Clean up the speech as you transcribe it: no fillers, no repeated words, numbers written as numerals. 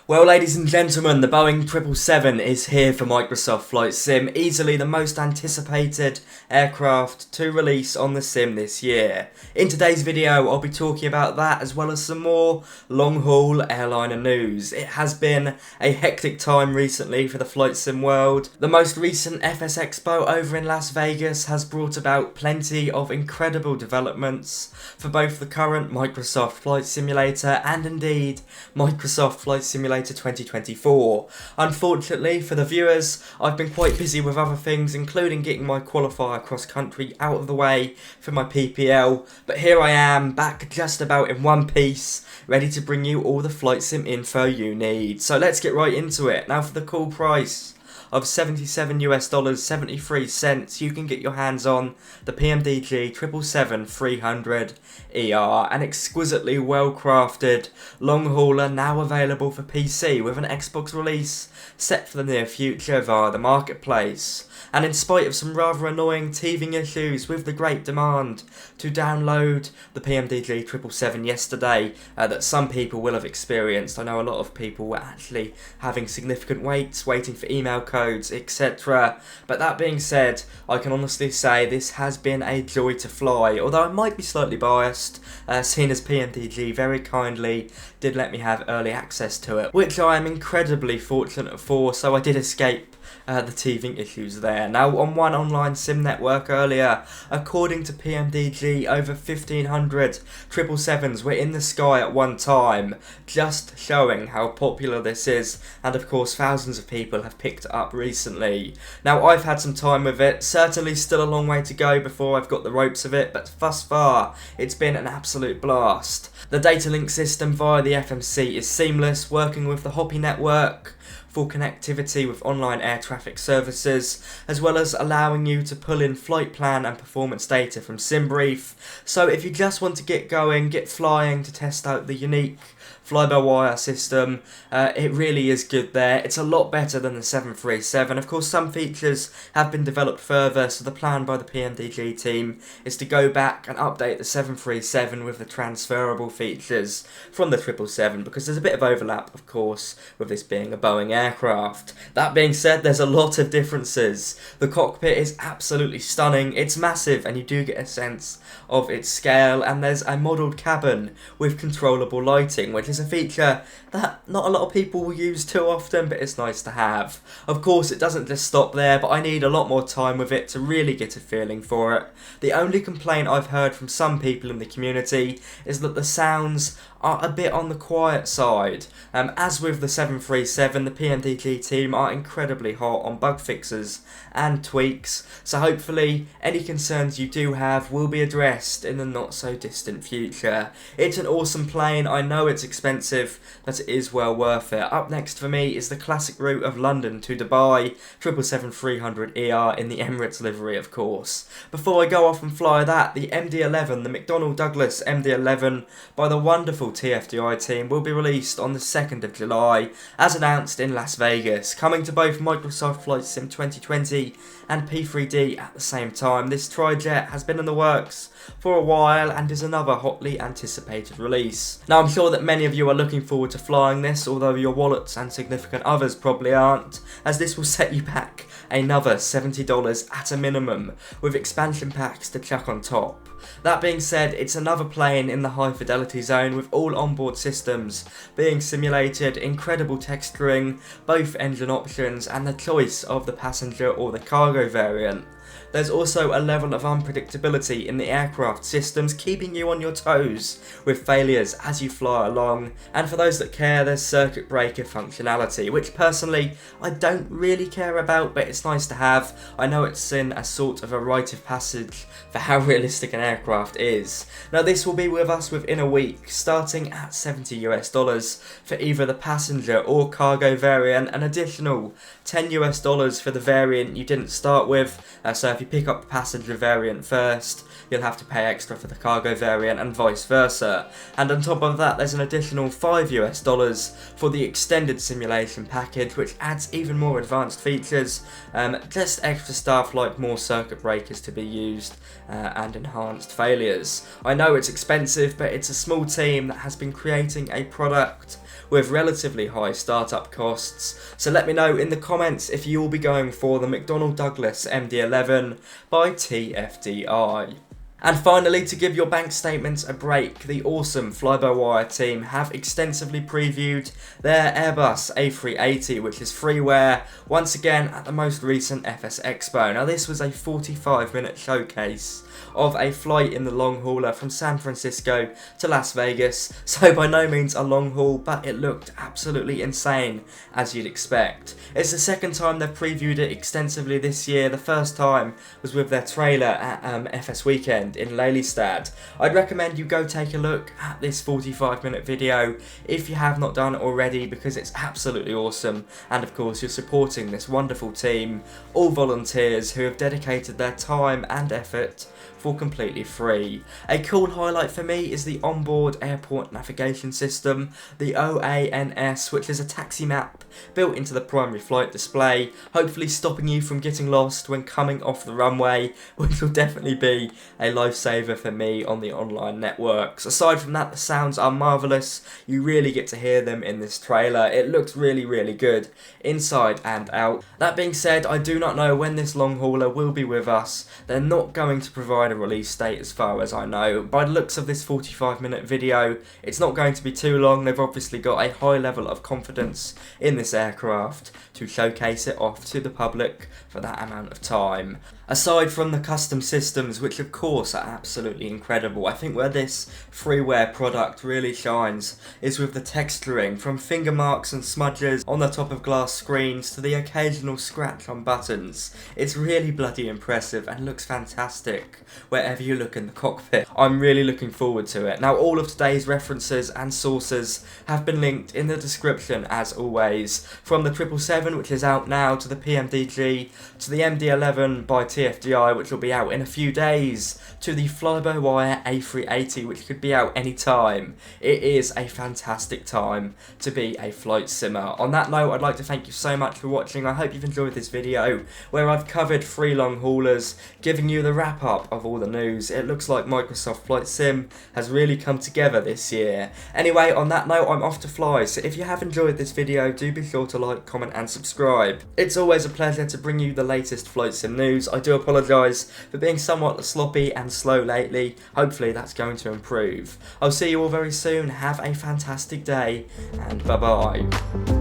Well, ladies and gentlemen, the Boeing 777 is here for Microsoft Flight Sim, easily the most anticipated aircraft to release on the sim this year. In today's video, I'll be talking about that as well as some more long-haul airliner news. It has been a hectic time recently for the Flight Sim world. The most recent FS Expo over in Las Vegas has brought about plenty of incredible developments for both the current Microsoft Flight Simulator and indeed Microsoft Flight Simulator 2024. Unfortunately for the viewers, I've been quite busy with other things, including getting my qualifier cross country out of the way for my PPL, but here I am, back just about in one piece, ready to bring you all the flight sim info you need. So let's get right into it. Now for the cool price of $77.73, you can get your hands on the PMDG 777-300 ER, an exquisitely well crafted long hauler now available for PC with an Xbox release set for the near future via the marketplace. And in spite of some rather annoying teething issues with the great demand to download the PMDG 777 yesterday that some people will have experienced, I know a lot of people were actually having significant waits, waiting for email codes, etc. But that being said, I can honestly say this has been a joy to fly, although I might be slightly biased, seeing as PMDG very kindly did let me have early access to it, which I am incredibly fortunate for, so I did escape the teething issues there. Now, on one online sim network earlier, according to PMDG, over 1,500 777s were in the sky at one time, just showing how popular this is, and of course thousands of people have picked it up recently. Now, I've had some time with it, certainly still a long way to go before I've got the ropes of it, but thus far it's been an absolute blast. The data link system via the FMC is seamless, working with the Hoppy network for connectivity with online air traffic services, as well as allowing you to pull in flight plan and performance data from SimBrief. So if you just want to get going, get flying to test out the unique fly-by-wire system, it really is good there. It's a lot better than the 737. Of course, some features have been developed further, so the plan by the PMDG team is to go back and update the 737 with the transferable features from the 777, because there's a bit of overlap, of course, with this being a Boeing aircraft. That being said, there's a lot of differences. The cockpit is absolutely stunning. It's massive, and you do get a sense of its scale, and there's a modelled cabin with controllable lighting, which is a feature that not a lot of people will use too often, but it's nice to have. Of course, it doesn't just stop there, but I need a lot more time with it to really get a feeling for it. The only complaint I've heard from some people in the community is that the sounds are a bit on the quiet side. As with the 737, the PMDG team are incredibly hot on bug fixes and tweaks, so hopefully any concerns you do have will be addressed in the not so distant future. It's an awesome plane, I know it's expensive, but it is well worth it. Up next for me is the classic route of London to Dubai, 777-300 ER in the Emirates livery, of course. Before I go off and fly that, the MD11, the McDonnell Douglas MD11 by the wonderful TFDI team, will be released on the 2nd of July, as announced in Las Vegas, coming to both Microsoft Flight Sim 2020 and P3D at the same time. This trijet has been in the works for a while and is another hotly anticipated release. Now, I'm sure that many of you are looking forward to flying this, although your wallets and significant others probably aren't, as this will set you back another $70 at a minimum, with expansion packs to chuck on top. That being said, it's another plane in the high fidelity zone, with all onboard systems being simulated, incredible texturing, both engine options, and the choice of the passenger or the cargo variant. There's also a level of unpredictability in the aircraft systems, keeping you on your toes with failures as you fly along. And for those that care, there's circuit breaker functionality, which personally I don't really care about, but it's nice to have. I know it's in a sort of a rite of passage for how realistic an aircraft is. Now, this will be with us within a week, starting at $70 for either the passenger or cargo variant, an additional $10 for the variant you didn't start with. So if you pick up the passenger variant first, you'll have to pay extra for the cargo variant and vice versa. And on top of that, there's an additional $5 for the extended simulation package, which adds even more advanced features, just extra stuff like more circuit breakers to be used and enhanced failures. I know it's expensive, but it's a small team that has been creating a product with relatively high startup costs. So let me know in the comments if you will be going for the McDonnell Douglas MD11 by TFDI. And finally, to give your bank statements a break, the awesome fly-by-wire team have extensively previewed their Airbus A380, which is freeware, once again at the most recent FS Expo. Now this was a 45-minute showcase of a flight in the long hauler from San Francisco to Las Vegas, so by no means a long haul, but it looked absolutely insane, as you'd expect. It's the second time they've previewed it extensively this year. The first time was with their trailer at FS Weekend in Lelystad. I'd recommend you go take a look at this 45-minute video if you have not done it already, because it's absolutely awesome, and of course you're supporting this wonderful team, all volunteers who have dedicated their time and effort for completely free. A cool highlight for me is the onboard airport navigation system, the OANS, which is a taxi map built into the primary flight display, hopefully stopping you from getting lost when coming off the runway, which will definitely be a lifesaver for me on the online networks. Aside from that, the sounds are marvellous. You really get to hear them in this trailer. It looks really, really good inside and out. That being said, I do not know when this long hauler will be with us. They're not going to provide a release date as far as I know. By the looks of this 45-minute video, it's not going to be too long. They've obviously got a high level of confidence in this aircraft to showcase it off to the public for that amount of time. Aside from the custom systems, which of course are absolutely incredible, I think where this freeware product really shines is with the texturing, from finger marks and smudges on the top of glass screens to the occasional scratch on buttons. It's really bloody impressive and looks fantastic wherever you look in the cockpit. I'm really looking forward to it. Now, all of today's references and sources have been linked in the description as always, from the 777, which is out now, to the PMDG, to the MD11 by TFDI, which will be out in a few days, to the fly-by-wire A380, which could be out any time. It is a fantastic time to be a flight simmer. On that note, I'd like to thank you so much for watching. I hope you've enjoyed this video, where I've covered 3 long haulers, giving you the wrap-up of all the news. It looks like Microsoft Flight Sim has really come together this year. Anyway, on that note, I'm off to fly, so if you have enjoyed this video, do be sure to like, comment and subscribe. It's always a pleasure to bring you the latest Flight Sim news. I do apologise for being somewhat sloppy and slow lately. Hopefully that's going to improve. I'll see you all very soon. Have a fantastic day, and bye bye.